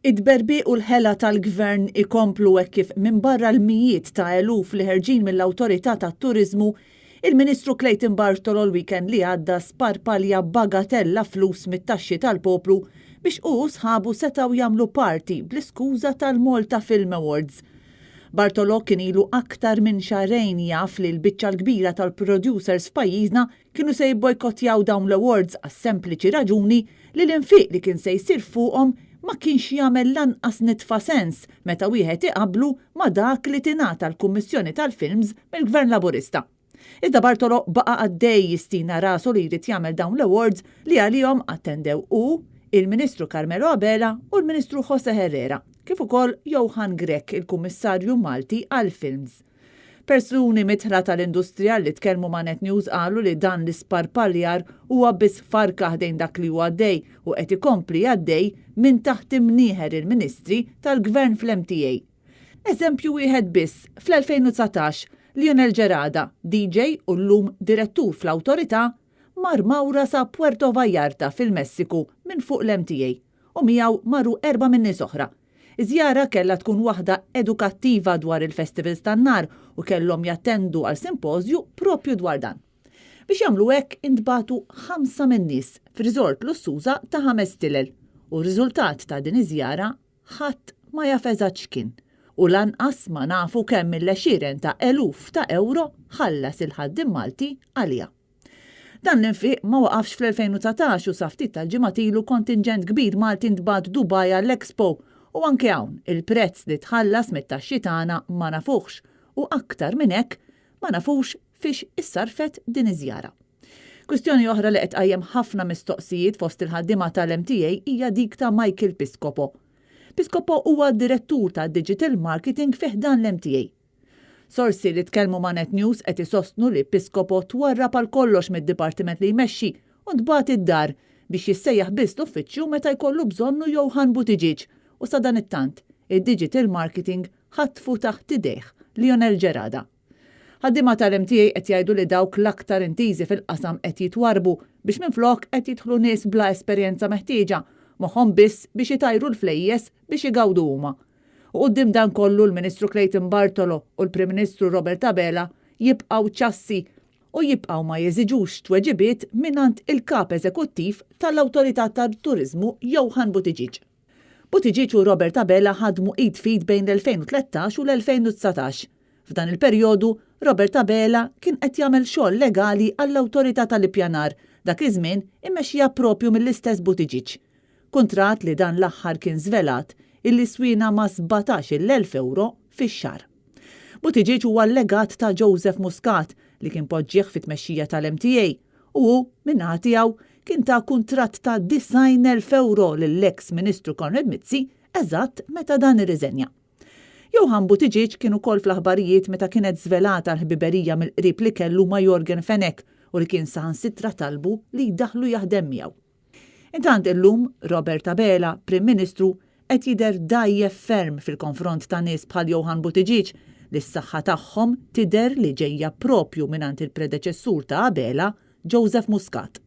Id-berbi u l-ħela tal-gvern ikomplu hekk kif minn barra l-mijiet ta' eluf li ħerġin mill-Awtorità tat-Turiżmu, il-Ministru Clayton Bartolo l-weekend li għadda sparpalja bagatella flus mit-taxxi tal-poplu biex sħabu setaw jagħmlu parti bl-iskuża tal-Malta Film Awards. Bartolo kien ilu aktar minn xarejn jaf li l-biċċa l-kbira tal-producers f'pajjiżna kienu se jibbojkottjaw dawn l-awards għas sempliċi raġuni li l-infiq li kien se jsir fuqhom ma kienx jagħmel lanqas nitfa' sens meta wieħed iqablu ma' dak li tingħata l-Kummissjoni tal-Films mill-Gvern Laburista. Iżda Bartolo baqa' għaddej jistina rasu li jrid jagħmel dawn l-awards li għalihom attendew il-Ministru Carmelo Abela u l-Ministru Jose Herrera, kif ukoll Johan Grech, il-Kummissarju Malti għall-Films. Persuni mitħla tal-industrija li tkellmu ma' Net News qalu li dan l-isparpaljar huwa biss farka ħdejn dak li huwa għaddej u qed ikompli għaddej minn taħt imnieħer il-Ministri tal-Gvern fl-MTA. Eżempju wieħed biss, fl-2019 Lionel Gerada, DJ u llum direttur fl-Awtorità, mar mawra sa Puerto Vallarta fil-Messiku minn fuq l-MTA u miegħu marru 4 min nies oħra. Iż-żjara kellha tkun waħda edukattiva dwar il-festivals tan-nar u kellhom jattendu għal simpożju propju dwar dan. Biex jagħmlu hekk intbagħtu 5 min nies f'riżort lussuża ta' 5 stilel u r-riżultat ta' din iż-żjara ħadd ma jaf eżatt x'kien u lanqas ma nafu kemm mill-għexieren ta' eluf ta' euro ħallas il-ħaddiem Malti għaliha. Dan l-infiq ma waqafx fl-2019 u sa ftit tal-ġimgħat ilu kontingent kbir Malti ntbagħt Dubai għall-Expo u anke hawn il-prezz li tħallas mit-taxxi tagħna ma nafuhx u aktar minn hekk ma nafux fiex issarfet din iż-żjara. Kwistjoni oħra li qed tqajjem ħafna mistoqsijiet fost il-ħaddiema tal-MTA hija dik ta' Michael Piscopo. Piscopo huwa direttur ta' Digital Marketing fih dan l-MTA. Sorsi li tkellmu ma' Net News qed isostnu li Piscopo twarrab għal kollox mid-dipartiment li jmexxi u ntbagħat id-dar biex jissejjaħ biss l-uffiċċju meta jkollu bżonnu Johan Buttigieg u sa dan it-tant id-digital marketing ħatfu taħt idejh Lionel Gerada. Ħaddiema tal-MTA qed jgħidu li dawk l-aktar intiżi fil-qasam qed jitwarbu biex minflok qed jidħlu nies bla esperjenza meħtieġa moħħhom biss biex itajru l-flejjes biex igawdu huma. U quddiem dan kollu l-Ministru Clayton Bartolo u l-Prim Ministru Robert Abela jibqgħu ċassi u jibqgħu ma jeżiġux tweġibiet mingħand il-kap eżekuttiv tal-Awtorità tat-Turiżmu Johan Buttigieg. Buttigieg u Robert Abela ħadmu id fit bejn l-2013 u l-2019. F'dan il-perjodu, Robert Abela kien qed jagħmel xogħol legali għall-Awtorità tal-Ippjanar dak iż-żmien immexxija proprju mill-istess Buttigieg. Kuntratt li dan l-aħħar kien żvelat illi swina ma' 17,000 euro fix-xahar. Buttigieg huwa l-legat ta' Joseph Muscat li kien poġġieħ fit-tmexxija tal-MTA u min-naħa tiegħu kien ta' kuntratt ta' 90,000 euro lill-eks Ministru Konrad Mizzi eżatt meta dan irriżenja. Johan Buttigieg kien ukoll fl-aħbarijiet meta kienet żvelata l-ħbiberija mill-qrib li kellu ma' Jorgen Fenech u li kien saħansitra talbu li jdaħlu jaħdem miegħu. Intant illum Robert Abela, Prim Ministru, qed jidher dajjef ferm fil-konfront ta' nies bħal Johan Buttigieg li s-saħħa tagħhom tidher li ġejja propju mingħand il-predeċessur ta' Abela, Joseph Muscat.